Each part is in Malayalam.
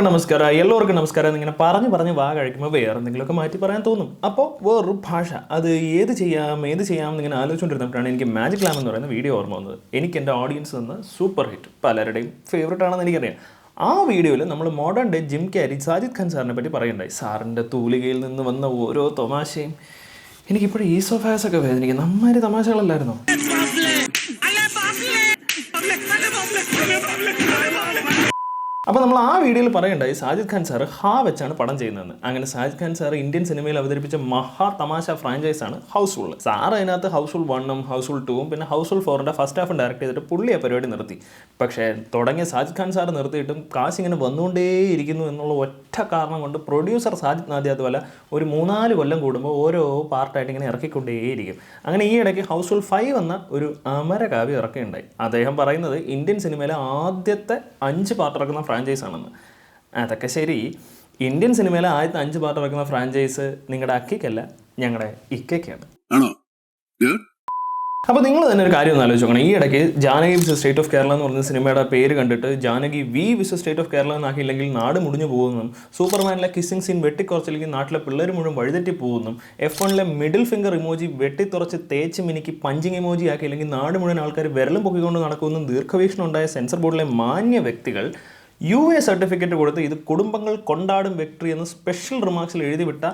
എല്ലാവർക്കും നമസ്കാരം ഇങ്ങനെ പറഞ്ഞ് വാ കഴിക്കുമ്പോൾ വേറെ എന്തെങ്കിലുമൊക്കെ മാറ്റി പറയാൻ തോന്നും. അപ്പോൾ വേറൊരു ഭാഷ അത് ഏത് ചെയ്യാം എന്നിങ്ങനെ ആലോചിച്ചുകൊണ്ടിരുന്നപ്പോഴാണ് എനിക്ക് മാജിക് ലാം എന്ന് പറയുന്ന വീഡിയോ ഓർമ്മ വന്നത്. എനിക്ക് എൻ്റെ ഓഡിയൻസ് നിന്ന് സൂപ്പർ ഹിറ്റ്, പലരുടെയും ഫേവറേറ്റ് ആണെന്ന് എനിക്കറിയാം. ആ വീഡിയോയിൽ നമ്മൾ modern day Jim Carrey Sajid Khan സാറിനെ പറ്റി പറയുണ്ടായി. സാറിൻ്റെ തൂലികയിൽ നിന്ന് വന്ന ഓരോ തമാശയും എനിക്കിപ്പോഴും ഈസോഫാസൊക്കെ വേദനിക്കും. നമ്മാര് തമാശകളല്ലായിരുന്നോ? അപ്പോൾ നമ്മൾ ആ വീഡിയോയിൽ പറയണ്ടായി സാജിദ് ഖാൻ സാർ ഹാ വെച്ചാണ് പടം ചെയ്യുന്നതെന്ന്. അങ്ങനെ സാജിദ് ഖാൻ സാർ ഇന്ത്യൻ സിനിമയിൽ അവതരിപ്പിച്ച മഹാ തമാശ ഫ്രാഞ്ചൈസാണ് ഹൗസ്ഫുൾ. സാർ അതിനകത്ത് ഹൗസ്ഫുൾ 1ഉം ഹൗസ്ഫുൾ 2ഉം പിന്നെ ഹൗസ്ഫുൾ 4ൻ്റെ ഫസ്റ്റ് ഹാഫും ഡയറക്റ്റ് ചെയ്തിട്ട് പുള്ളി ആ പരിപാടി നിർത്തി. പക്ഷേ തുടങ്ങിയ സാജിദ് ഖാൻ സാർ നിർത്തിയിട്ടും കാശ് ഇങ്ങനെ വന്നുകൊണ്ടേയിരിക്കുന്നു എന്നുള്ള ഒറ്റ കാരണം കൊണ്ട് പ്രൊഡ്യൂസർ സാജിദ് നാദിയാദ്വാല ഒരു 3-4 കൊല്ലം കൂടുമ്പോൾ ഓരോ പാർട്ടായിട്ട് ഇങ്ങനെ ഇറക്കിക്കൊണ്ടേയിരിക്കും. അങ്ങനെ ഈ ഇടയ്ക്ക് ഹൗസ്ഫുൾ 5 എന്ന ഒരു അമരകാവ്യം ഇറക്കുകയുണ്ടായി. അദ്ദേഹം പറയുന്നത് ഇന്ത്യൻ സിനിമയിലെ ആദ്യത്തെ 5 പാർട്ട് ഇറക്കുന്ന ഫ്രാഞ്ചൈസ് ആണെന്ന്. അതൊക്കെ ശരി, ഇന്ത്യൻ സിനിമയിലെ ആദ്യത്തെ 5 പാർട്ട് ഇറക്കുന്ന ഫ്രാഞ്ചൈസ് നിങ്ങളുടെ അക്കിക്കല്ല, ഞങ്ങളുടെ ഇക്കയ്ക്കാണ്. അപ്പോൾ നിങ്ങൾ തന്നെ ഒരു കാര്യം ഒന്ന് ആലോചിച്ച് നോക്കണം. ഈ ഇടയ്ക്ക് Janaki vs state of Kerala എന്ന് പറഞ്ഞ സിനിമയുടെ പേര് കണ്ടിട്ട് Janaki V vs state of Kerala എന്നാക്കിയില്ലെങ്കിൽ നാട് മുടിഞ്ഞു പോകുന്നു, സൂപ്പർമാനിലെ കിസ്സിംഗ് സീൻ വെട്ടിക്കുറച്ചില്ലെങ്കിൽ നാട്ടിലെ പിള്ളേർ മുഴുവൻ വഴിതെറ്റി പോകുന്നു, F1-ലെ മിഡിൽ ഫിംഗർ ഇമോജി വെട്ടിത്തുറച്ച് തേച്ച് മിനിക്ക് പഞ്ചിങ് ഇമോജി ആക്കിയില്ലെങ്കിൽ നാട് മുഴുവൻ ആൾക്കാർ വിരലും പൊക്കിക്കൊണ്ട് നടക്കുമെന്നും ദീർഘവീക്ഷണം ഉണ്ടായ സെൻസർ ബോർഡിലെ മാന്യ വ്യക്തികൾ UA സർട്ടിഫിക്കറ്റ് കൊടുത്ത് ഇത് കുടുംബങ്ങൾ കൊണ്ടാടും വ്യക്തി എന്ന് സ്പെഷ്യൽ റിമാർക്സിൽ എഴുതിവിട്ട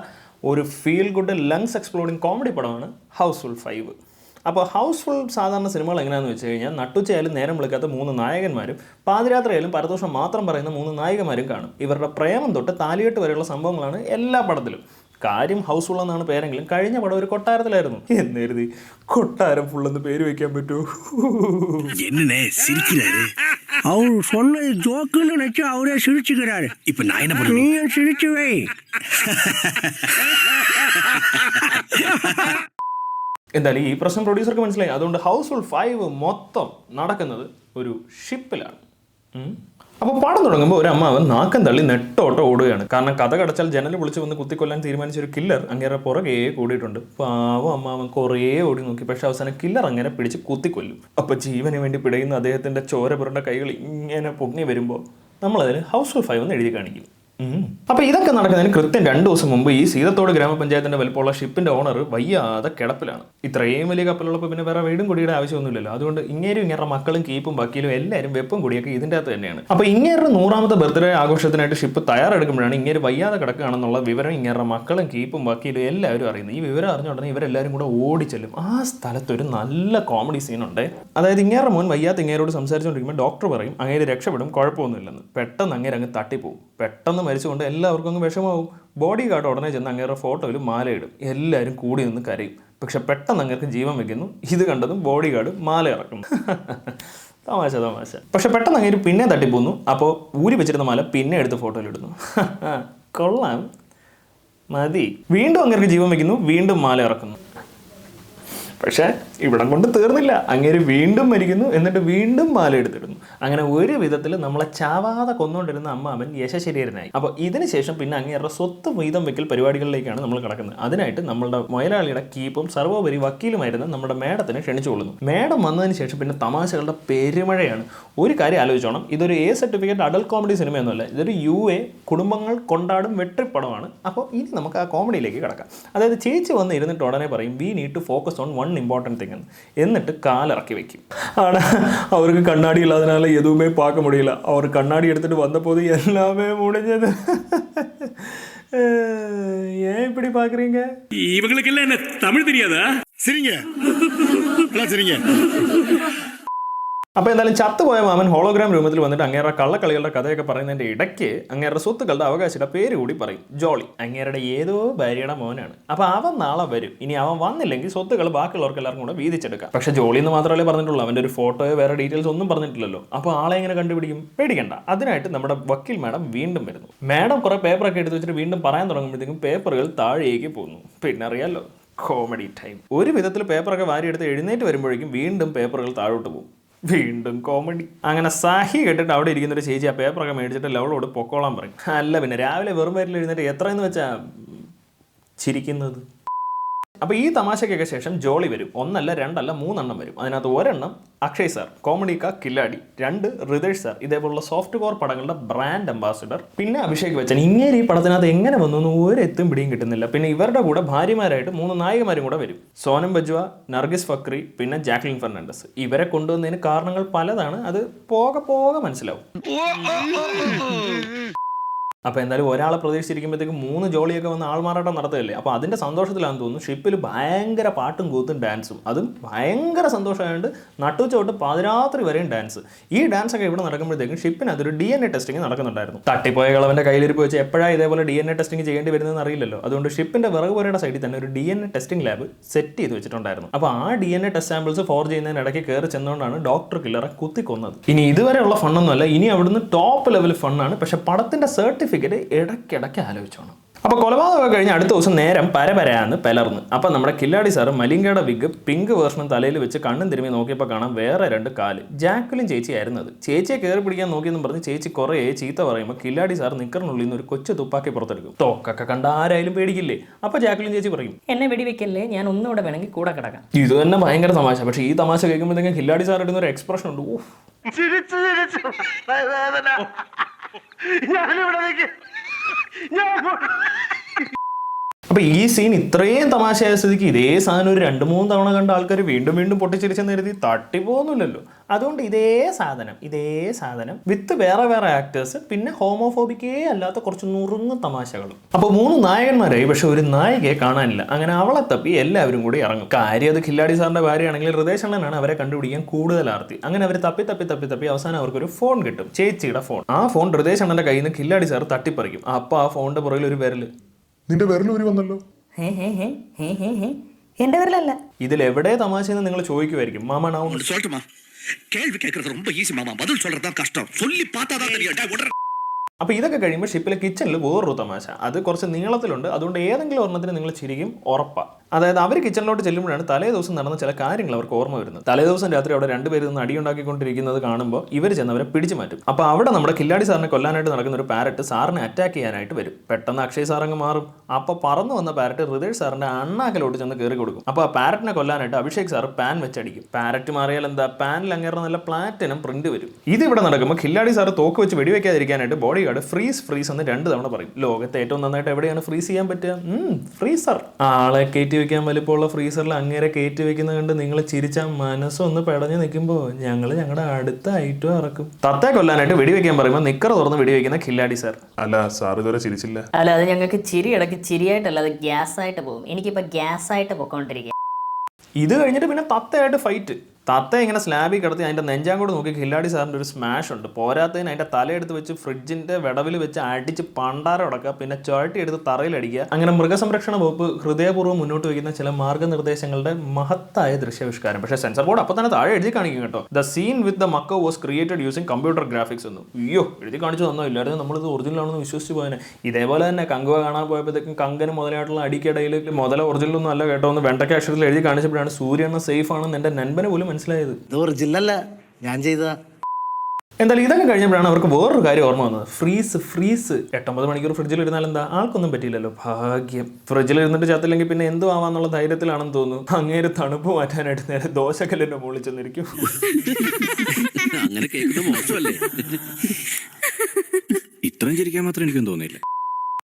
ഒരു feel good lungs exploding comedy പടമാണ് ഹൗസ്ഫുൾ 5. അപ്പോൾ ഹൗസ്ഫുൾ സാധാരണ സിനിമകൾ എങ്ങനെയാണെന്ന് വെച്ച് കഴിഞ്ഞാൽ നട്ടുച്ചയായാലും നേരം വിളിക്കാത്ത 3 നായകന്മാരും പാതിരാത്രിയായാലും പരദോഷം മാത്രം പറയുന്ന 3 നായികമാരും കാണും. ഇവരുടെ പ്രേമം തൊട്ട് താലികെട്ട് വരെയുള്ള സംഭവങ്ങളാണ് എല്ലാ പടത്തിലും. കാര്യം ഹൗസ്ഫുൾ എന്നാണ് പേരെങ്കിലും കഴിഞ്ഞ പടം ഒരു കൊട്ടാരത്തിലായിരുന്നു എന്ന് കരുതി കൊട്ടാരം ഫുള്ളെന്ന് പേര് വയ്ക്കാൻ പറ്റുമോ? அவர் சொன்னது ஜோக்குன்னு நினைச்சு அவரே சிரிச்சுக்கிறாரு. இப்ப நான் என்ன பண்ணுவேன்? நீயும் சிரிச்சுவே. എന്തായാലും ഈ പ്രശ്നം പ്രൊഡ്യൂസർക്ക് മനസ്സിലായി. അതുകൊണ്ട് ഹൗസ്ഫുൾ 5 മൊത്തം നടക്കുന്നത് ഒരു ഷിപ്പിലാണ്. അപ്പോൾ പാടം തുടങ്ങുമ്പോൾ ഒരു അമ്മാവൻ നാക്കം തള്ളി നെട്ടോട്ടം ഓടുകയാണ്. കാരണം കഥ കടച്ചാൽ ജനൽ വിളിച്ച് വന്ന് കുത്തിക്കൊല്ലാൻ തീരുമാനിച്ച ഒരു കില്ലർ അങ്ങേരെ പുറകെ കൂടിയിട്ടുണ്ട്. പാവം അമ്മാവൻ കുറേ ഓടി നോക്കി, പക്ഷെ അവസാനം കില്ലർ അങ്ങനെ പിടിച്ച് കുത്തിക്കൊല്ലും. അപ്പോൾ ജീവന് വേണ്ടി പിടയുന്ന അദ്ദേഹത്തിൻ്റെ ചോര പുരണ്ട കൈകൾ ഇങ്ങനെ പൊങ്ങി വരുമ്പോൾ നമ്മളതിന് ഹൗസ്ഫുൾ 5 എന്ന് എഴുതി കാണിക്കും. അപ്പോൾ ഇതൊക്കെ നടക്കുന്നതിന് കൃത്യം 2 ദിവസം മുമ്പ് ഈ സീതത്തോട് ഗ്രാമപഞ്ചായത്തിൻ്റെ വലിപ്പമുള്ള ഷിപ്പിൻ്റെ ഓണർ വയ്യാതെ കിടപ്പിലാണ്. ഇത്രയും വലിയ കപ്പലുള്ളപ്പോൾ പിന്നെ വേറെ വീടും കുടിയുടെ ആവശ്യമൊന്നുമില്ലല്ലോ. അതുകൊണ്ട് ഇങ്ങേരുടെ മക്കളും കീപ്പും വക്കീലും എല്ലാവരും വെപ്പും കുടിയൊക്കെ ഇതിൻ്റെ അകത്ത് തന്നെയാണ്. അപ്പോൾ ഇങ്ങേരുടെ 100ാമത്തെ ബർത്ത്ഡേ ആഘോഷത്തിനായിട്ട് ഷിപ്പ് തയ്യാറെടുക്കുമ്പോഴാണ് ഇങ്ങേര് വയ്യാതെ കിടക്കുകയാണെന്നുള്ള വിവരം ഇങ്ങേരുടെ മക്കളും കീപ്പും വക്കീലും എല്ലാവരും അറിയുന്നത്. ഈ വിവരം അറിഞ്ഞ ഉടനെ ഇവരെല്ലാവരും കൂടെ ഓടിച്ചെല്ലും. ആ സ്ഥലത്തൊരു നല്ല കോമഡി സീനുണ്ട്. അതായത് ഇങ്ങേരുടെ മോൻ വയ്യാത്ത ഇങ്ങേരോട് സംസാരിച്ചുകൊണ്ടിരിക്കുമ്പോൾ ഡോക്ടർ പറയും അങ്ങേര് രക്ഷപ്പെടും, കുഴപ്പമൊന്നുമില്ലെന്ന്. പെട്ടെന്ന് അങ്ങേര് അങ്ങ് തട്ടിപ്പോവും. പെട്ടെന്ന് മരിച്ചുകൊണ്ട് എല്ലാവർക്കും അങ്ങ് വിഷമാവും. ബോഡി ഗാർഡ് ഉടനെ ചെന്ന് അങ്ങേരുടെ ഫോട്ടോയിൽ മാലയിടും. എല്ലാവരും കൂടി നിന്ന് കരയും. പക്ഷെ പെട്ടെന്ന് അങ്ങേർക്ക് ജീവൻ വെക്കുന്നു. ഇത് കണ്ടതും ബോഡി ഗാർഡ് മാല ഇറക്കുന്നു. തമാശ. പക്ഷെ പെട്ടെന്ന് അങ്ങേര് പിന്നെ തട്ടിപ്പോന്നു. അപ്പോൾ ഊരി വെച്ചിരുന്ന മാല പിന്നെ എടുത്ത് ഫോട്ടോയിലിടുന്നു. കൊള്ളാം, മതി. വീണ്ടും അങ്ങേർക്ക് ജീവൻ വെക്കുന്നു, വീണ്ടും മാല ഇറക്കുന്നു. പക്ഷേ ഇവിടം കൊണ്ട് തീർന്നില്ല. അങ്ങേര് വീണ്ടും മരിക്കുന്നു, എന്നിട്ട് വീണ്ടും മാല എടുത്തിടുന്നു. അങ്ങനെ ഒരു വിധത്തിൽ നമ്മളെ ചാവാതെ കൊന്നുകൊണ്ടിരുന്ന അമ്മാവൻ യശശരീരനായി. അപ്പോൾ ഇതിന് ശേഷം പിന്നെ അങ്ങേരുടെ സ്വത്ത് വീതം വെക്കൽ പരിപാടികളിലേക്കാണ് നമ്മൾ കിടക്കുന്നത്. അതിനായിട്ട് നമ്മളുടെ മുതലാളിയുടെ കീപ്പും സർവോപരി വക്കീലുമായിരുന്ന നമ്മുടെ മേഡത്തിനെ ക്ഷണിച്ചുകൊള്ളുന്നു. മേഡം വന്നതിന് ശേഷം പിന്നെ തമാശകളുടെ പെരുമഴയാണ്. ഒരു കാര്യം ആലോചിച്ചോണം, ഇതൊരു A സർട്ടിഫിക്കറ്റ് അഡൽട്ട് കോമഡി സിനിമയൊന്നുമല്ല. ഇതൊരു UA കുടുംബങ്ങൾ കൊണ്ടാടും വെട്രിപ്പടമാണ്. അപ്പോൾ ഇനി നമുക്ക് ആ കോമഡിയിലേക്ക് കിടക്കാം. അതായത് ചേച്ചി വന്ന് ഇരുന്നിട്ട് ഉടനെ പറയും we need to focus on one important thing എന്ന്. എന്നിട്ട് കാലിറക്കി വെക്കും. ആണ് അവർക്ക് കണ്ണാടി ഇല്ലാതനാല എതുവുമേ പാക്ക മുടിയില്ല. അവർ കണ്ണാടി എടുത്തിട്ട് വന്നപ്പോൾ എല്ലാമേ മുടിഞ്ഞത്. ஏன் இப்படி பாக்குறீங்க? இவங்களுக்கெல்லாம் என்ன தமிழ் தெரியாதா? சரிங்க சரிங்க. അപ്പോൾ എന്തായാലും ചത്തുപോയ മാമൻ ഹോളോഗ്രാം രൂപത്തിൽ വന്നിട്ട് അങ്ങേരുടെ കള്ളക്കളികളുടെ കഥയൊക്കെ പറയുന്നതിൻ്റെ ഇടയ്ക്ക് അങ്ങേരുടെ സ്വത്തുക്കളുടെ അവകാശിയുടെ പേര് കൂടി പറയും. ജോളി അങ്ങേരുടെ ഏതോ ഭാര്യയുടെ മോനാണ്. അപ്പോൾ അവൻ നാളെ വരും. ഇനി അവൻ വന്നില്ലെങ്കിൽ സ്വത്തുക്കൾ ബാക്കിയുള്ളവർക്ക് എല്ലാവർക്കും കൂടെ വീതിച്ചെടുക്കാം. പക്ഷേ ജോളി എന്ന് മാത്രമല്ലേ പറഞ്ഞിട്ടുള്ളൂ. അവൻ്റെ ഒരു ഫോട്ടോയോ വേറെ ഡീറ്റെയിൽസ് ഒന്നും പറഞ്ഞിട്ടില്ലല്ലോ. അപ്പോൾ ആളെ എങ്ങനെ കണ്ടുപിടിക്കും? പേടിക്കണ്ട. അതിനായിട്ട് നമ്മുടെ വക്കീൽ മാഡം വീണ്ടും വരുന്നു. മാഡം കുറേ പേപ്പറൊക്കെ എടുത്ത് വെച്ചിട്ട് വീണ്ടും പറയാൻ തുടങ്ങുമ്പോഴത്തേക്കും പേപ്പറുകൾ താഴേക്ക് പോകുന്നു. പിന്നെ അറിയാമല്ലോ, കോമഡി ടൈം. ഒരു വിധത്തിൽ പേപ്പറൊക്കെ വാരിയെടുത്ത് എഴുന്നേറ്റ് വരുമ്പോഴേക്കും വീണ്ടും പേപ്പറുകൾ താഴോട്ട് പോകും. വീണ്ടും കോമഡി. അങ്ങനെ സാഹി കേട്ടിട്ട് അവിടെ ഇരിക്കുന്നൊരു ചേച്ചി ആ പേപ്പറൊക്കെ മേടിച്ചിട്ട് ലവളോട് പൊക്കോളാൻ പറയും. അല്ല പിന്നെ രാവിലെ വെറും പേരിൽ എഴുന്നേറ്റ് എത്രയെന്ന് വെച്ചാൽ ചിരിക്കുന്നത്. അപ്പോൾ ഈ തമാശയ്ക്കൊക്കെ ശേഷം ജോളി വരും. 1 അല്ല 2 അല്ല 3 എണ്ണം വരും. അതിനകത്ത് ഒരെണ്ണം അക്ഷയ് സാർ, കോമഡി കാ കില്ലാടി. 2 റിതേഷ് സാർ, ഇതേപോലുള്ള സോഫ്റ്റ് കോർ പടങ്ങളുടെ ബ്രാൻഡ് അംബാസിഡർ. പിന്നെ അഭിഷേക് ബച്ചൻ. ഇങ്ങനെ ഈ പടത്തിനകത്ത് എങ്ങനെ വന്നു ഒരു എത്തും പിടിയും കിട്ടുന്നില്ല. പിന്നെ ഇവരുടെ കൂടെ ഭാര്യമാരായിട്ട് 3 നായികമാരും കൂടെ വരും. സോനം ബജ്വ, നർഗിസ് ഫക്രി, പിന്നെ ജാക്ലിൻ ഫെർണാണ്ടസ്. ഇവരെ കൊണ്ടുവന്നതിന് കാരണങ്ങൾ പലതാണ്. അത് പോകെ പോകെ മനസ്സിലാവും. അപ്പോൾ എന്തായാലും ഒരാളെ പ്രതീക്ഷിച്ചിരിക്കുമ്പോഴത്തേക്കും 3 ജോളിയൊക്കെ വന്ന് ആൾമാറാട്ടം നടത്തുകയല്ലേ. അപ്പോൾ അതിൻ്റെ സന്തോഷത്തിലാണെന്ന് തോന്നുന്നു ഷിപ്പിൽ ഭയങ്കര പാട്ടും കൂത്തും ഡാൻസും. അതും ഭയങ്കര സന്തോഷമായതുകൊണ്ട് നട്ടുച്ചോട്ട് പാതിരാത്രി വരെയും ഡാൻസ്. ഈ ഡാൻസ് ഒക്കെ ഇവിടെ നടക്കുമ്പോഴത്തേക്കും ഷിപ്പിന് അതൊരു DNA ടെസ്റ്റിംഗ് നടക്കുന്നുണ്ടായിരുന്നു. തട്ടിപ്പോയ കളവൻ്റെ കയ്യിലിരിപ്പ് വെച്ച് എപ്പോഴാണ് ഇതേപോലെ DNA ടെസ്റ്റിംഗ് ചെയ്യേണ്ടി വരുന്നതെന്ന് അറിയില്ലല്ലോ. അതുകൊണ്ട് ഷിപ്പിൻ്റെ വിറകുപുരയുടെ സൈഡിൽ തന്നെ ഒരു DNA ടെസ്റ്റിംഗ് ലാബ് സെറ്റ് ചെയ്ത് വെച്ചിട്ടുണ്ടായിരുന്നു. അപ്പോൾ ആ DNA ടെസ്റ്റ് സാമ്പിൾസ് ഫോർജ് ചെയ്യുന്നതിനിടയ്ക്ക് കയറി ചെന്നുകൊണ്ടാണ് ഡോക്ടർ കില്ലറെ കുത്തിക്കൊന്നത്. ഇനി ഇതുവരെയുള്ള ഫണ്ണൊന്നുമല്ല, ഇനി അവിടുന്ന് ടോപ്പ് ലെവൽ ഫണ്ണാണ്. പക്ഷെ പടത്തിൻ്റെ സർട്ടിഫിക്കറ്റ് ഇടയ്ക്കിടയ്ക്ക് ആലോചിച്ചോണം. അപ്പോൾ കൊലപാതകമൊക്കെ കഴിഞ്ഞ് അടുത്ത ദിവസം നേരം പരപരാന്ന് പിളർന്ന്. അപ്പോൾ നമ്മുടെ കില്ലാടി സാറ് മലിംഗയുടെ വിഗ് പിങ്ക് വേർഷനും തലയിൽ വെച്ച് കണ്ണും തിരുമ്പി നോക്കിയപ്പോൾ കാണാം വേറെ 2 കാല്. ജാക്വലിൻ ചേച്ചി ആയിരുന്നത്. ചേച്ചിയെ കയറി പിടിക്കാൻ നോക്കിയെന്നും പറഞ്ഞ് ചേച്ചി കുറേ ചീത്ത പറയുമ്പോൾ കില്ലാടി സാർ നിക്കറിനുള്ളിൽ നിന്ന് ഒരു കൊച്ചു തുപ്പാക്കി പുറത്തെടുക്കും. തോക്കൊക്കെ കണ്ട ആരായാലും പേടിക്കില്ലേ. അപ്പോൾ ജാക്വലിൻ ചേച്ചി പറയും, എന്നെ വെടിവെക്കല്ലേ, ഞാൻ ഒന്നുകൂടെ വേണമെങ്കിൽ കൂടെ കിടക്കാം. ഇത് തന്നെ ഭയങ്കര തമാശ. പക്ഷേ ഈ തമാശ കേൾക്കുമ്പോഴത്തേക്കും കില്ലാടി സാർ ഇടുന്ന ഒരു എക്സ്പ്രഷൻ ഉണ്ട്. അപ്പോൾ ഈ സീൻ ഇത്രയും തമാശയായ സ്ഥിതിക്ക് ഇതേ സാധനം ഒരു 2-3 തവണ കണ്ട ആൾക്കാർ വീണ്ടും വീണ്ടും പൊട്ടിച്ചിരിച്ചെന്ന് കരുതി തട്ടിപ്പോകുന്നില്ലല്ലോ. അതുകൊണ്ട് ഇതേ സാധനം വിത്ത് വേറെ വേറെ ആക്ടേഴ്സ്, പിന്നെ ഹോമോഫോബിക്കേ അല്ലാത്ത കുറച്ച് നുറുങ്ങ് തമാശകളും. അപ്പോൾ 3 നായകന്മാരായി, പക്ഷെ ഒരു നായികയെ കാണാനില്ല. അങ്ങനെ അവളെ തപ്പി എല്ലാവരും കൂടി ഇറങ്ങും. കാര്യം അത് കില്ലാടി സാറിന്റെ ഭാര്യയാണെങ്കിൽ ഹൃദയ് അണ്ണനാണ് അവരെ കണ്ടുപിടിക്കാൻ കൂടുതൽ ആർത്തി. അങ്ങനെ അവർ തപ്പി അവസാനം അവർക്കൊരു ഫോൺ കിട്ടും, ചേച്ചിയുടെ ഫോൺ. ആ ഫോൺ ഹൃദയ് അണ്ണന്റെ കയ്യിൽ നിന്ന് കില്ലാടി സാർ തട്ടിപ്പറിക്കും. അപ്പോൾ ആ ഫോണിന്റെ പുറകിൽ ഒരു വിരല്. നിന്റെ വിരലൂരി വന്നല്ലോ. എന്റെ വിരലല്ല. ഇതിലെവിടെ തമാശയെന്ന് നിങ്ങൾ ചോദിക്കുമായിരിക്കും. മാമ நான் ஒன்று சொல்லட்டுமா? கேள்வி கேட்கறது ரொம்ப ஈஸி மாமா, பதில் சொல்றதுதான் கஷ்டம். சொல்லி பார்த்தா தான் தெரியும். അപ്പോൾ ഇതൊക്കെ കഴിയുമ്പോൾ ഷിപ്പിലെ കിച്ചണിൽ വേറൊരു തമാശ. അത് കുറച്ച് നീളത്തിലുണ്ട്. അതുകൊണ്ട് ഏതെങ്കിലും ഒരെണ്ണത്തിന് നിങ്ങൾ ചിരിക്കും ഉറപ്പാണ്. അതായത് അവർ കിച്ചണിലോട്ട് ചെല്ലുമ്പോഴാണ് തലേ ദിവസം നടന്ന ചില കാര്യങ്ങൾ അവർക്ക് ഓർമ്മ വരുന്നത്. തലേ ദിവസം രാത്രി അവിടെ 2 പേര് നിന്ന് അടിയുണ്ടാക്കിക്കൊണ്ടിരിക്കുന്നത് കാണുമ്പോൾ ഇവർ ചെന്ന് അവരെ പിടിച്ചു മാറ്റും. അപ്പോൾ അവിടെ നമ്മുടെ കില്ലാടി സാറിനെ കൊല്ലാനായിട്ട് നടക്കുന്ന ഒരു പാരറ്റ് സാറിനെ അറ്റാക്ക് ചെയ്യാനായിട്ട് വരും. പെട്ടെന്ന് അക്ഷയ് സാറങ്ങ് മാറും. അപ്പോൾ പറന്നു വന്ന പാരറ്റ് ഹൃദയ് സാറിന്റെ അണ്ണാക്കലോട്ട് ചെന്ന് കയറി കൊടുക്കും. അപ്പോൾ ആ പാരറ്റിനെ കൊല്ലാനായിട്ട് അഭിഷേക് സാർ പാൻ വെച്ചടിക്കും. പാരറ്റ് മാറിയാൽ എന്താ, പാനിൽ അങ്ങേറെ നല്ല പ്ലാറ്റിനം പ്രിന്റ് വരും. ഇതിവിടെ നടക്കുമ്പോൾ കില്ലാടി സാർ തോക്ക് വെച്ച് വെടിവെക്കാതിരിക്കാനായിട്ട് ബോഡി ഗാർഡ് ഫ്രീസ് എന്ന് 2 തവണ പറയും. ലോകത്തെ ഏറ്റവും നന്നായിട്ട് എവിടെയാണ് ഫ്രീസ് ചെയ്യാൻ പറ്റുക? ഫ്രീസർ. ആളെ കയറ്റി വെക്കാൻ വലിപ്പമുള്ള ഫ്രീസറിൽ അങ്ങേരെ കയറ്റി വെക്കുന്നത് കണ്ട് നിങ്ങൾ ചിരിച്ച മനസ്സൊന്ന് പെടഞ്ഞ് നിൽക്കുമ്പോൾ ഞങ്ങളുടെ അടുത്ത ഐറ്റം ഇറക്കും. തത്തയെ കൊല്ലാനായിട്ട് വെടിവെക്കാൻ പറയുമ്പോൾ നിക്കർ തുറന്ന് വെടിവെക്കുന്ന കില്ലാടി സാർ. അല്ല, സാർ ഇതുവരെ ചിരിച്ചില്ല. അല്ല, അത് ഞങ്ങൾക്ക് ചിരി ഇടയ്ക്ക് ചിരിയായിട്ടല്ല, അത് ഗ്യാസ് ആയിട്ട് പോകും. എനിക്കിപ്പോൾ ഗ്യാസ് ആയിട്ട് പൊക്കോണ്ടിരിക്കുക. ഇത് കഴിഞ്ഞിട്ട് പിന്നെ തത്തയായിട്ട് ഫൈറ്റ്. തത്ത ഇങ്ങനെ സ്ലാബിൽ കിടത്തി അതിൻ്റെ നെഞ്ചാങ്കോട് നോക്കി കില്ലാടി സാറിൻ്റെ ഒരു സ്മാഷ് ഉണ്ട്. പോരാത്തതിന് അതിൻ്റെ തലയെടുത്ത് വെച്ച് ഫ്രിഡ്ജിൻ്റെ വിടവിൽ വെച്ച് അടിച്ച് പണ്ടാരം അടക്കുക, പിന്നെ ചുഴട്ടി എടുത്ത് തറയിലടിക്കുക. അങ്ങനെ മൃഗസംരക്ഷണ വകുപ്പ് ഹൃദയപൂർവ്വം മുന്നോട്ട് വയ്ക്കുന്ന ചില മാർഗ്ഗനിർദ്ദേശങ്ങളുടെ മഹത്തായ ദൃശ്യാവിഷ്കാരം. പക്ഷേ സെൻസർ ബോർഡ് അപ്പോൾ തന്നെ താഴെ എഴുതി കാണിക്കും കേട്ടോ, the scene with the Mecca was created using computer graphics എന്നും. അയ്യോ, എഴുതി കാണിച്ചു തന്നോ, ഇല്ലായിരുന്നു നമ്മളിത് ഒറിജിനലാണെന്ന് വിശ്വസിച്ച് പോയനെ. ഇതേപോലെ തന്നെ കങ്കുവ കാണാൻ പോയപ്പോഴത്തേക്കും കങ്കന് മുതലായിട്ടുള്ള അടിക്കിടയിൽ മുതല ഒറിജിനലൊന്നും അല്ല കേട്ടോ എന്ന് വെണ്ടയ്ക്ക അക്ഷരത്തിൽ എഴുതി കാണിച്ചപ്പോഴാണ് സൂര്യണ്ണ സേഫ് ആണെന്ന് എൻ്റെ നൻപന് പോലും മനസ്സിലായത്. ഒറിജിനല്ല, ഞാൻ ചെയ്തതാ. എന്തായാലും ഇതൊക്കെ കഴിഞ്ഞപ്പോഴാണ് അവർക്ക് വേറൊരു കാര്യം ഓർമ്മ വന്നത്. ഫ്രീസ് 8-9 മണിക്കൂർ ഫ്രിഡ്ജിൽ ഇരുന്നാൽ എന്താ, ആൾക്കൊന്നും പറ്റിയില്ലല്ലോ, ഭാഗ്യം. ഫ്രിഡ്ജിൽ ഇരുന്നിട്ട് ചത്തില്ലെങ്കിൽ പിന്നെ എന്തു ആവാന്നുള്ള ധൈര്യത്തിലാണെന്ന് തോന്നുന്നു. അങ്ങേര് തണുപ്പ് മാറ്റാനായിട്ട് നേരെ ദോശക്കല്ലിന്റെ മുകളിൽ ചെന്നിരിക്കും. അങ്ങനെ കേൾക്കുന്നത് മോശമല്ലേ? ഇത്രയും ചിരിക്കാൻ മാത്രം എനിക്കും തോന്നിയില്ല.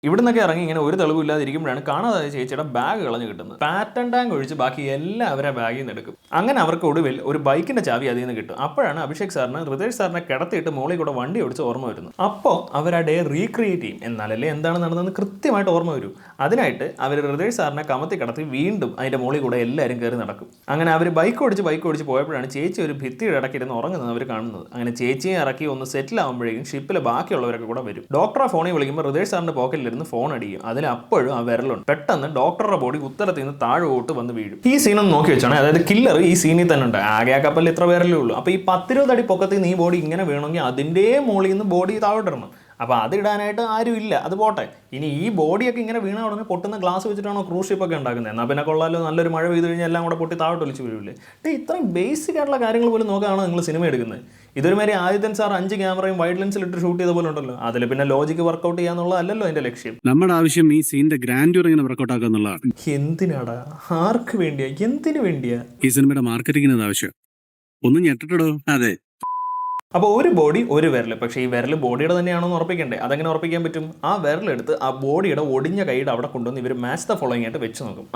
ഇവിടുന്നൊക്കെ ഇറങ്ങി ഇങ്ങനെ ഒരു തെളിവില്ലാതിരിക്കുമ്പോഴാണ് കാണാതായ ചേച്ചിയുടെ ബാഗ് കളഞ്ഞു കിട്ടുന്നത്. പാറ്റൻ ടാങ്ക് ഒഴിച്ച് ബാക്കി എല്ലാവരെ ബാഗിൽ നിന്ന് എടുക്കും. അങ്ങനെ അവർക്ക് ഒടുവിൽ ഒരു ബൈക്കിന്റെ ചാവി അതിൽ നിന്ന് കിട്ടും. അപ്പോഴാണ് അഭിഷേക് സാറിന് ഹൃദയ് സാറിനെ കിടത്തിയിട്ട് മോളിൽ കൂടെ വണ്ടി ഓടിച്ച് ഓർമ്മ വരുന്നത്. അപ്പോൾ അവർ ആ ഡേ റീക്രിയേറ്റ് ചെയ്യും. എന്നാലല്ലേ എന്താണ് നടന്നതെന്ന് കൃത്യമായിട്ട് ഓർമ്മ വരും. അതിനായിട്ട് അവർ ഹൃദയ് സാറിനെ കമത്തി കിടത്തി വീണ്ടും അതിന്റെ മോളിൽ കൂടെ എല്ലാവരും കയറി നടക്കും. അങ്ങനെ അവർ ബൈക്ക് ഓടിച്ച് പോയപ്പോഴാണ് ചേച്ചി ഒരു ഭിത്തിയുടെ ഇടയ്ക്കിരുന്ന് ഉറങ്ങുന്നത് അവർ കാണുന്നത്. അങ്ങനെ ചേച്ചിയെ ഇറക്കി ഒന്ന് സെറ്റിൽ ആകുമ്പോഴേക്കും ഷിപ്പിലെ ബാക്കിയുള്ളവരൊക്കെ കൂടെ വരും. ഡോക്ടറെ ഫോണിൽ വിളിക്കുമ്പോൾ ഹൃദയ് സാറിന്റെ പോക്കറ്റിൽ ഫോൺ അടിക്കും. അതിൽ അപ്പോഴും ആ വിരലുണ്ട്. പെട്ടെന്ന് ഡോക്ടറുടെ ബോഡി ഉത്തരത്തിൽ നിന്ന് താഴോട്ട് വന്ന് വീഴും. ഈ സീനൊന്ന് നോക്കി വെച്ചാണ്, അതായത് കില്ലർ ഈ സീനിൽ തന്നെ ഉണ്ട്. ആകെ ആ കപ്പലിൽ ഇത്ര പേരല്ലേ ഉള്ളൂ. അപ്പോൾ ഈ 10-20 അടി പൊക്കത്തിൽ നിന്ന് ഈ ബോഡി ഇങ്ങനെ വീണമെങ്കിൽ അതിൻ്റെ മുകളിൽ നിന്ന് ബോഡി താഴോട്ടിടണം. അപ്പോൾ അതിടാനായിട്ട് ആരും ഇല്ല, അത് പോട്ടെ. ഇനി ഈ ബോഡിയൊക്കെ ഇങ്ങനെ വീണ ഉടനെ പൊട്ടുന്ന ഗ്ലാസ് വെച്ചിട്ടാണോ ക്രൂസ് ഷിപ്പൊക്കെ ഉണ്ടാക്കുന്നത്? എന്നാൽ പിന്നെ കൊള്ളാലോ, നല്ലൊരു മഴ പെയ്ത് കഴിഞ്ഞാൽ എല്ലാം കൂടെ പൊട്ടി താഴോട്ട് ഒലിച്ച് വീഴില്ലേ? ഇത്രയും ബേസിക് ആയിട്ടുള്ള കാര്യങ്ങൾ പോലും നോക്കാനാണ് നിങ്ങൾ സിനിമ എടുക്കുന്നത്. ഇതൊരുമാതിരി ആദിത്യൻ സാർ 5 ക്യാമറയും വൈഡ് ലെൻസിലിട്ട് ഷൂട്ട് ചെയ്ത പോലെ ഉണ്ടല്ലോ. അതിൽ പിന്നെ ലോജിക്ക് വർക്കൗട്ട് ചെയ്യാന്നുള്ളതല്ലല്ലോ അതിൻ്റെ ലക്ഷ്യം. നമ്മുടെ ആവശ്യം ഈ സീനിന്റെ ഗ്രാൻഡ്യൂർ ഇങ്ങനെ വർക്കൗട്ട് ആക്കുക എന്നുള്ളതാണ്. എന്തിനാടാ, ആർക്ക് വേണ്ടിയാ, എന്തിനു വേണ്ടിയാ ഈ സിനിമയുടെ മാർക്കറ്റിങ്ങിന് ആവശ്യം. ഒന്നും ഞെട്ടിട്ടോ. അതെ. അപ്പോൾ ഒരു ബോഡി ഒരു വിരൽ, പക്ഷേ ഈ വിരൽ ബോഡിയുടെ തന്നെയാണോ എന്ന് ഉറപ്പിക്കണ്ടേ? അതെങ്ങനെ ഉറപ്പിക്കാൻ പറ്റും? ആ വിരലെടുത്ത് ആ ബോഡിയുടെ ഒടിഞ്ഞ കൈയുടെ അവിടെ കൊണ്ടുവന്ന് ഇവർ മാച്ച് ദ ഫോളോയിങ് ആയിട്ട് വെച്ച് നോക്കും.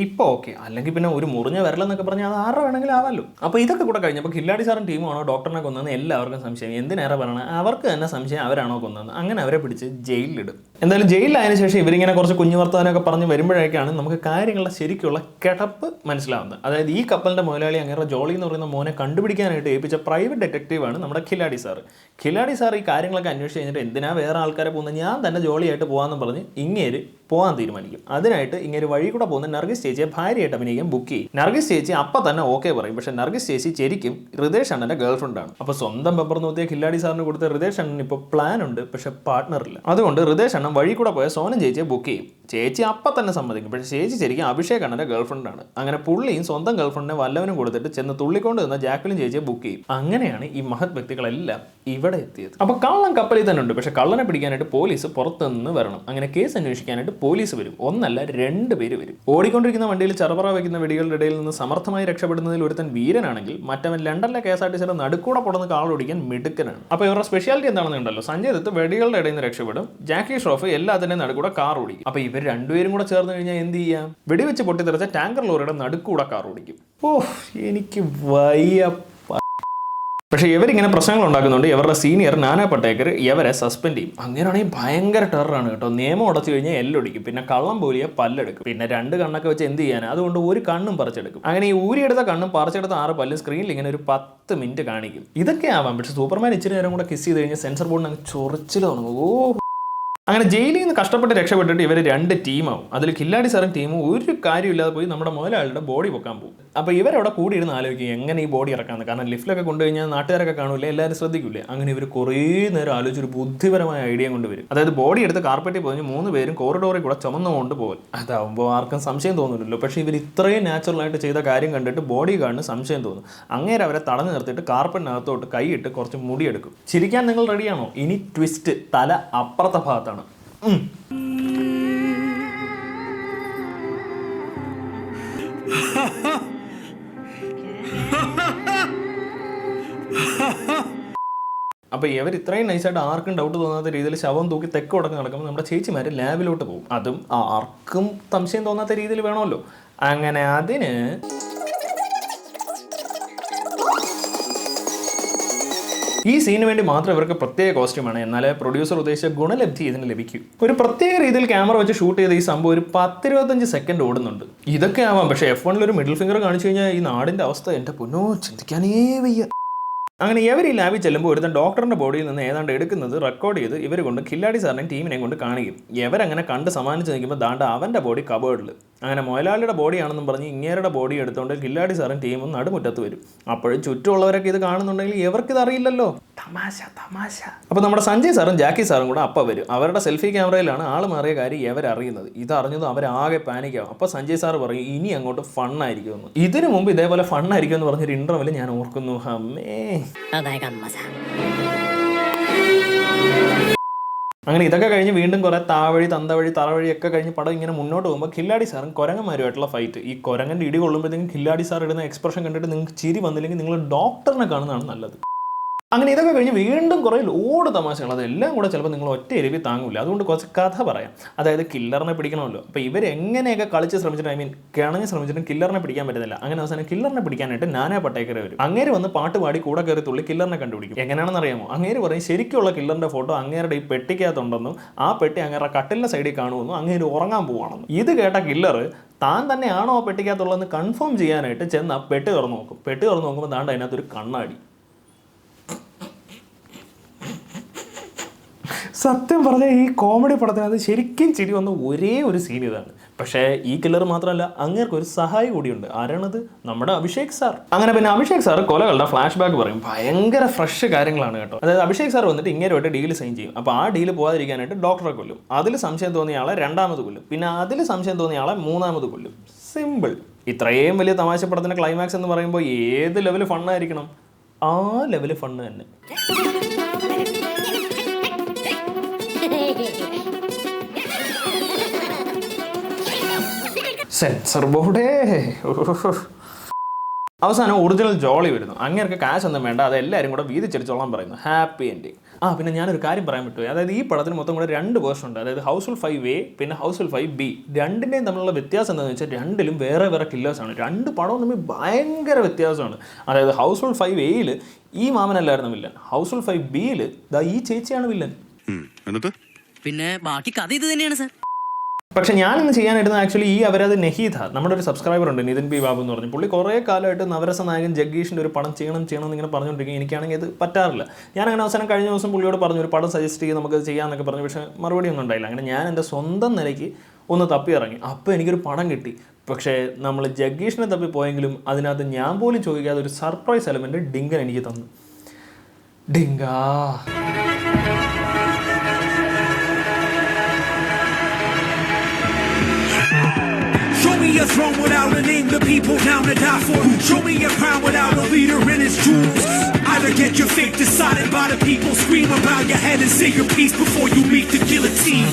ഇപ്പോൾ ഓക്കെ. അല്ലെങ്കിൽ പിന്നെ ഒരു മുറിഞ്ഞ വിരലെന്നൊക്കെ പറഞ്ഞാൽ അത് ആരുടെ വേണമെങ്കിലും ആവാമല്ലോ. അപ്പോൾ ഇതൊക്കെ കൂടെ കഴിഞ്ഞപ്പോൾ കില്ലാടി സാറും ടീമാണോ ഡോക്ടറിനെ കൊന്നതെന്ന് എല്ലാവർക്കും സംശയം. എന്തിനേറെ പറയണം, അവർക്ക് തന്നെ സംശയം അവരാണോ കൊന്നതെന്ന്. അങ്ങനെ അവരെ പിടിച്ച് ജയിലിലിടും. എന്തായാലും ജയിലിലായതിനു ശേഷം ഇവരിങ്ങനെ കുറച്ച് കുഞ്ഞു വർത്തമാനമൊക്കെ പറഞ്ഞ് വരുമ്പോഴേക്കാണ് നമുക്ക് കാര്യങ്ങളുടെ ശരിക്കുള്ള കിടപ്പ് മനസ്സിലാവുന്നത്. അതായത് ഈ കപ്പലിൻ്റെ മുതലാളി അങ്ങനെ ജോളി എന്ന് പറയുന്ന മോനെ കണ്ടുപിടിക്കാനായിട്ട് ഏൽപ്പിച്ച പ്രൈവറ്റ് ഡിറ്റക്റ്റീവാണ് നമ്മുടെ കില്ലാടി സാർ. കില്ലാടി സാർ ഈ കാര്യങ്ങളൊക്കെ അന്വേഷിച്ച് കഴിഞ്ഞിട്ട് എന്തിനാ വേറെ ആൾക്കാരെ പോകുന്നത്, ഞാൻ തന്നെ ജോളിയായിട്ട് പോകാമെന്ന് പറഞ്ഞ് ഇങ്ങേര് പോകാൻ തീരുമാനിക്കും. അതിനായിട്ട് ഇങ്ങനെ വഴി കൂടെ പോകുന്ന നർഗീസ് ചേച്ചിയെ ഭാര്യയായിട്ട് അഭിനയിക്കാൻ ബുക്ക് ചെയ്യും. നർഗീസ് ചേച്ചി അപ്പം തന്നെ ഓക്കെ പറയും. പക്ഷേ നർഗീസ് ചേച്ചി ശരിക്കും ഹൃദേശ് അണ്ണൻ്റെ ഗേൾഫ്രണ്ടാണ്. അപ്പോൾ സ്വന്തം പെപ്പർ നോക്കിയ കില്ലാടി സാറിന് കൊടുത്ത ഹൃദേശ് അണ്ണൻ ഇപ്പോൾ പ്ലാൻ ഉണ്ട്, പക്ഷെ പാർട്ട്ണറില്ല. അതുകൊണ്ട് ഹൃദേശ് അണ്ണൻ വഴി കൂടെ പോയ സോനം ചേച്ചിയെ ബുക്ക് ചെയ്യും. ചേച്ചി അപ്പം തന്നെ സമ്മതിക്കും. പക്ഷേ ചേച്ചി ശരിക്കും അഭിഷേക് അണ്ണൻ്റെ ഗേൾഫ്രണ്ടാണ്. അങ്ങനെ പുള്ളിയും സ്വന്തം ഗേൾഫ്രണ്ടിനെ വല്ലവനും കൊടുത്തിട്ട് ചെന്ന് തുള്ളിക്കൊണ്ട് നിന്ന ജാക്വലിൻ ചേച്ചിയെ ബുക്ക് ചെയ്യും. അങ്ങനെയാണ് ഈ മഹത് വ്യക്തികളെല്ലാം ഇവിടെ എത്തിയത്. അപ്പോൾ കള്ളൻ കപ്പലിൽ തന്നെ ഉണ്ട്. പക്ഷേ കള്ളനെ പിടിക്കാനായിട്ട് പോലീസ് പുറത്തുനിന്ന് വരണം. അങ്ങനെ കേസ് അന്വേഷിക്കാനായിട്ട് പോലീസ് വരും. ഒന്നല്ല 2 പേര് വരും. ഓടിക്കൊണ്ടിരിക്കുന്ന വണ്ടിയിൽ ചറപറ വയ്ക്കുന്ന വെടികളുടെ ഇടയിൽ നിന്ന് സമർത്ഥമായി രക്ഷപ്പെടുന്നതിൽ ഒരുത്തൻ വീരനാണെങ്കിൽ മറ്റവൻ ലണ്ടനിലെ KSRTCയുടെ നടുക്കൂടെ പൊടുന്ന കാളോടിക്കാൻ മിടുക്കനാണ്. അപ്പോൾ ഇവരുടെ സ്പെഷ്യാലിറ്റി എന്താണെന്ന് ഉണ്ടല്ലോ, സഞ്ജയ് ദത്ത് വെടികളുടെ ഇടയിൽ നിന്ന് രക്ഷപ്പെടും, ജാക്കി ഷ്രോഫ് എല്ലാത്തിൻ്റെ നടുക്കൂടെ കാർ ഓടിക്കും. അപ്പോൾ ഇവർ 2 പേരും കൂടെ ചേർന്ന് കഴിഞ്ഞാൽ എന്ത് ചെയ്യാം? വെടിവെച്ച് പൊട്ടിത്തെറിച്ച ടാങ്കർ ലോറിയുടെ നടുക്കൂടെ കാർ ഓടിക്കും. എനിക്ക് വയ്യ. പക്ഷേ ഇവരിങ്ങനെ പ്രശ്നങ്ങൾ ഉണ്ടാക്കുന്നുണ്ട്. ഇവരുടെ സീനിയർ നാനാ പട്ടേക്കർ ഇവരെ സസ്പെൻഡ് ചെയ്യും. അങ്ങനെയാണെങ്കിൽ ഭയങ്കര ടെററാണ് കേട്ടോ. നിയമം ഉടച്ചു കഴിഞ്ഞാൽ എല്ലൊടിക്കും, പിന്നെ കള്ളം പോലിയെ പല്ലെടുക്കും, പിന്നെ 2 കണ്ണൊക്കെ വെച്ച് എന്ത് ചെയ്യാൻ? അതുകൊണ്ട് ഒരു കണ്ണും പറിച്ചെടുക്കും. അങ്ങനെ ഈ ഊരിയെടുത്ത കണ്ണും പറിച്ചെടുത്ത 6 പല്ലും സ്ക്രീനിൽ ഇങ്ങനെ ഒരു 10 മിനിറ്റ് കാണിക്കും. ഇതൊക്കെ ആവാം. പക്ഷേ സൂപ്പർമാൻ ഇച്ചിരി നേരം കൂടെ കിസ് ചെയ്ത് കഴിഞ്ഞാൽ സെൻസർ ബോർഡിന് അങ്ങ് ചൊറിച്ചിൽ തുടങ്ങും. അങ്ങനെ ജയിലിൽ നിന്ന് കഷ്ടപ്പെട്ട് രക്ഷപ്പെട്ടിട്ട് ഇവർ 2 ടീമാവും. അതിൽ കില്ലാടി സാറും ടീമും ഒരു കാര്യമില്ലാതെ പോയി നമ്മുടെ മുതലാളിയുടെ ബോഡി പൊക്കാൻ പോകും. അപ്പോൾ ഇവരവിടെ കൂടിയിരുന്ന് ആലോചിക്കും എങ്ങനെ ഈ ബോഡി ഇറക്കാമെന്ന്. കാരണം ലിഫ്റ്റിലൊക്കെ കൊണ്ടുകഴിഞ്ഞാൽ നാട്ടുകാരൊക്കെ കാണൂലേ, എല്ലാവരും ശ്രദ്ധിക്കില്ലേ. അങ്ങനെ ഇവർ കുറേ നേരം ആലോചിച്ചൊരു ബുദ്ധിപരമായ ഐഡിയ കൊണ്ടുവരും. അതായത് ബോഡി എടുത്ത് കാർപ്പറ്റിൽ പോയി 3 പേരും കോറിഡോറിൽ കൂടെ ചുമന്നുകൊണ്ട് പോകും. അതാവുമ്പോൾ ആർക്കും സംശയം തോന്നില്ലല്ലോ. പക്ഷേ ഇവർ ഇത്രയും നാച്ചുറലായിട്ട് ചെയ്ത കാര്യം കണ്ടിട്ട് ബോഡി ഗാർഡിന് സംശയം തോന്നും. അങ്ങേരെ അവരെ തടഞ്ഞു നിർത്തിയിട്ട് കാർപ്പറ്റിനകത്തോട്ട് കൈയിട്ട് കുറച്ച് മുടിയെടുക്കും. ചിരിക്കാൻ നിങ്ങൾ റെഡിയാണോ? ഇനി ട്വിസ്റ്റ്, തല അപ്പുറത്തെ ഭാഗത്താണ്. അപ്പോൾ ഇവർ ഇത്രയും നൈസായിട്ട് ആർക്കും ഡൗട്ട് തോന്നാത്ത രീതിയിൽ ശവം തൂക്കി തെക്ക് ഉടക്കം നടക്കുമ്പോൾ നമ്മുടെ ചേച്ചിമാർ ലാബിലോട്ട് പോകും. അതും ആർക്കും സംശയം തോന്നാത്ത രീതിയിൽ വേണമല്ലോ. അങ്ങനെ അതിന് ഈ സീന് വേണ്ടി മാത്രം ഇവർക്ക് പ്രത്യേക കോസ്റ്റ്യൂമാണ്. എന്നാലേ പ്രൊഡ്യൂസർ ഉദ്ദേശിച്ച ഗുണലബ്ധി ഇതിന് ലഭിക്കും. ഒരു പ്രത്യേക രീതിയിൽ ക്യാമറ വെച്ച് ഷൂട്ട് ചെയ്ത ഈ സംഭവം ഒരു 10-25 സെക്കൻഡ് ഓടുന്നുണ്ട്. ഇതൊക്കെ ആവാം. പക്ഷേ F1 ഒരു മിഡിൽ ഫിംഗർ കാണിച്ചു കഴിഞ്ഞാൽ ഈ നാടിൻ്റെ അവസ്ഥ എൻ്റെ പൊന്നോ ചിന്തിക്കാനേ വയ്യ. അങ്ങനെ ഇവർ ഈ ലാബിൽ ചെല്ലുമ്പോൾ ഒരുത്തൻ ഡോക്ടറിൻ്റെ ബോഡിയിൽ നിന്ന് ഏതാണ്ട് എടുക്കുന്നത് റെക്കോർഡ് ചെയ്ത് ഇവർ കൊണ്ട് കില്ലാടി സാറിനെയും ടീമിനെയും കൊണ്ട് കാണിക്കും. ഇവരങ്ങനെ കണ്ട് സമ്മാനിച്ച് നിൽക്കുമ്പോൾ ദാണ്ട അവൻ്റെ ബോഡി കബേർഡിൽ. അങ്ങനെ മുതലാളിയുടെ ബോഡിയാണെന്നും പറഞ്ഞ് ഇങ്ങേരുടെ ബോഡി എടുത്തുകൊണ്ട് കില്ലാടി സാറും ടീമും നടുമുറ്റത്ത് വരും. അപ്പോഴും ചുറ്റുമുള്ളവരൊക്കെ ഇത് കാണുന്നുണ്ടെങ്കിൽ ഇവർക്കിത് അറിയില്ലല്ലോ. തമാശ തമാശ. അപ്പോൾ നമ്മുടെ സഞ്ജയ് സാറും ജാക്കി സാറും കൂടെ അപ്പം വരും. അവരുടെ സെൽഫി ക്യാമറയിലാണ് ആൾ മാറിയ കാര്യം ഇവരറിയുന്നത്. ഇതറിഞ്ഞതും അവരാകെ പാനിക്കാവും. അപ്പോൾ സഞ്ജയ് സാർ പറയും ഇനി അങ്ങോട്ട് ഫണ്ണായിരിക്കുമെന്ന്. ഇതിനു മുമ്പ് ഇതേപോലെ ഫണ്ണായിരിക്കും എന്ന് പറഞ്ഞൊരു ഇൻ്റർവെൽ ഞാൻ ഓർക്കുന്നു. അമ്മേ. അങ്ങനെ ഇതൊക്കെ കഴിഞ്ഞ് വീണ്ടും കുറേ താവഴി തന്തവഴി തറവഴിയൊക്കെ കഴിഞ്ഞ് പടം ഇങ്ങനെ മുന്നോട്ട് പോകുമ്പോൾ കില്ലാടി സാറും കുരങ്ങന്മാരുമായിട്ടുള്ള ഫൈറ്റ്. ഈ കുരങ്ങൻ്റെ ഇടി കൊള്ളുമ്പോഴത്തേക്കും കില്ലാടി സാർ ഇടുന്ന എക്സ്പ്രഷൻ കണ്ടിട്ട് നിങ്ങൾക്ക് ചിരി വന്നില്ലെങ്കിൽ നിങ്ങൾ ഡോക്ടറിനെ കാണുന്നതാണ് നല്ലത്. അങ്ങനെ ഇതൊക്കെ കഴിഞ്ഞ് വീണ്ടും കുറേ ലോഡ് തമാശകൾ. അതെല്ലാം കൂടെ ചിലപ്പോൾ നിങ്ങൾ ഒറ്റ എരിവിൽ താങ്ങില്ല. അതുകൊണ്ട് കുറച്ച് കഥ പറയാം. അതായത് കില്ലറിനെ പിടിക്കണമല്ലോ. അപ്പോൾ ഇവരെങ്ങനെയൊക്കെ കളിച്ച് ശ്രമിച്ചിട്ട് കിണഞ്ഞ് ശ്രമിച്ചിട്ടും കില്ലറിനെ പിടിക്കാൻ പറ്റുന്നില്ല. അങ്ങനെ അവസാനം കില്ലറിനെ പിടിക്കാനായിട്ട് നാനാ പട്ടേക്കർ വരും. അങ്ങേര് വന്ന് പാട്ട് പാടി കൂടെ കയറി തുള്ളി കില്ലറിനെ കണ്ടുപിടിക്കും. എങ്ങനെയാണെന്ന് അറിയാമോ? അങ്ങേര് പറയും ശരിക്കുള്ള കില്ലറിൻ്റെ ഫോട്ടോ അങ്ങേരുടെ ഈ പെട്ടിക്കകത്തുണ്ടെന്നും ആ പെട്ടി അങ്ങേരുടെ കട്ടിലിൻ്റെ സൈഡിൽ കാണുമെന്നും അങ്ങേര് ഉറങ്ങാൻ പോവാണെന്നും. ഇത് കേട്ട കില്ലർ താൻ തന്നെയാണോ ആ പെട്ടിക്കകത്തുള്ളതെന്ന് കൺഫേം ചെയ്യാനായിട്ട് ചെന്ന് ആ പെട്ടി തുറന്ന് നോക്കും. പെട്ടി തുറന്ന് നോക്കുമ്പോൾ താണ്ട് അതിനകത്തൊരു കണ്ണാടി. സത്യം പറഞ്ഞാൽ ഈ കോമഡി പടത്തിനകത്ത് ശരിക്കും ചിരി വന്ന ഒരേ ഒരു സീൻ ഇതാണ്. പക്ഷേ ഈ കില്ലർ മാത്രമല്ല, അങ്ങേർക്ക് ഒരു സഹായി കൂടിയുണ്ട്. ആരാണത്? നമ്മുടെ അഭിഷേക് സാർ. അങ്ങനെ പിന്നെ അഭിഷേക് സാർ കൊലകളുടെ ഫ്ലാഷ് ബാക്ക് പറയും. ഭയങ്കര ഫ്രഷ് കാര്യങ്ങളാണ് കേട്ടോ. അതായത് അഭിഷേക് സാർ വന്നിട്ട് ഇങ്ങേരുമായിട്ട് ഡീല് സൈൻ ചെയ്യും. അപ്പോൾ ആ ഡീല് പോകാതിരിക്കാനായിട്ട് ഡോക്ടറെ കൊല്ലും. അതിൽ സംശയം തോന്നിയ ആളെ രണ്ടാമത് കൊല്ലും. പിന്നെ അതിൽ സംശയം തോന്നിയ ആളെ മൂന്നാമത് കൊല്ലും. സിമ്പിൾ. ഇത്രയും വലിയ തമാശ പടത്തിൻ്റെ ക്ലൈമാക്സ് എന്ന് പറയുമ്പോൾ ഏത് ലെവൽ ഫണ്ണായിരിക്കണം? ആ ലെവൽ ഫണ്ണ് തന്നെ. സെൻസർ ബോർഡേ. അവസാനം ഒറിജിനൽ ജോളി വരുന്നു. അങ്ങനെയൊക്കെ കാശ് ഒന്നും വേണ്ട, അതെല്ലാവരും കൂടെ വീതിച്ചടിച്ചോളാൻ പറയുന്നു. Happy ending. പിന്നെ ഞാനൊരു കാര്യം പറയാൻ പറ്റുമോ? അതായത് ഈ പടത്തിന് മൊത്തം കൂടെ 2 വേർഷൻ ഉണ്ട്. അതായത് ഹൗസ്ഫുൾ 5A പിന്നെ ഹൗസ്ഫുൾ 5B. രണ്ടിൻ്റെയും തമ്മിലുള്ള വ്യത്യാസം എന്താണെന്ന് വെച്ചാൽ രണ്ടിലും വേറെ വേറെ കില്ലേഴ്സാണ്. 2 പടവും തമ്മിൽ ഭയങ്കര വ്യത്യാസമാണ്. അതായത് ഹൗസ്ഫുൾ 5Aയിൽ ഈ മാമനല്ലായിരുന്നു വില്ലൻ. ഹൗസ്ഫുൾ 5Bയിൽ ഈ ചേച്ചിയാണ് വില്ലൻ. എന്നിട്ട് പിന്നെ ബാക്കി കഥ ഇത് തന്നെയാണ് സാർ. പക്ഷേ ഞാനിന്ന് ചെയ്യാനായിരുന്നു ആക്ച്വലി ഈ അവരത് നഹീദ, നമ്മുടെ ഒരു സബ്സ്ക്രൈബർ ഉണ്ട് നിതിൻ പി ബാബു എന്ന് പറഞ്ഞു. പുള്ളി കുറേ കാലമായിട്ട് നവരസ നായകൻ ജഗ്ഗീഷിൻ്റെ ഒരു പടം ചെയ്യണം എന്നിങ്ങനെ പറഞ്ഞുകൊണ്ടിരിക്കും. എനിക്കാണെങ്കിൽ അത് പറ്റാറില്ല. ഞാനങ്ങനെ അവസാനം കഴിഞ്ഞ ദിവസം പുള്ളിയോട് പറഞ്ഞു ഒരു പടം സജസ്റ്റ് ചെയ്ത് നമുക്ക് ചെയ്യാമെന്നൊക്കെ പറഞ്ഞു. പക്ഷേ മറുപടി ഒന്നും ഉണ്ടായില്ല. അങ്ങനെ ഞാൻ എൻ്റെ സ്വന്തം നിലയ്ക്ക് ഒന്ന് തപ്പി ഇറങ്ങി. അപ്പോൾ എനിക്കൊരു പടം കിട്ടി. പക്ഷേ നമ്മൾ ജഗ്ഗീഷിനെ തപ്പി പോയെങ്കിലും അതിനകത്ത് ഞാൻ പോലും ചോദിക്കാതെ ഒരു സർപ്രൈസ് എലമെൻറ്റ് ഡിങ്കൻ എനിക്ക് തന്നു. ഡിങ്കാ. Show me a throne without a name, the people down to die for. Show me a crown without a leader in its jewels. Either get your fate decided by the people, scream about your head and say your piece before you meet the guillotine.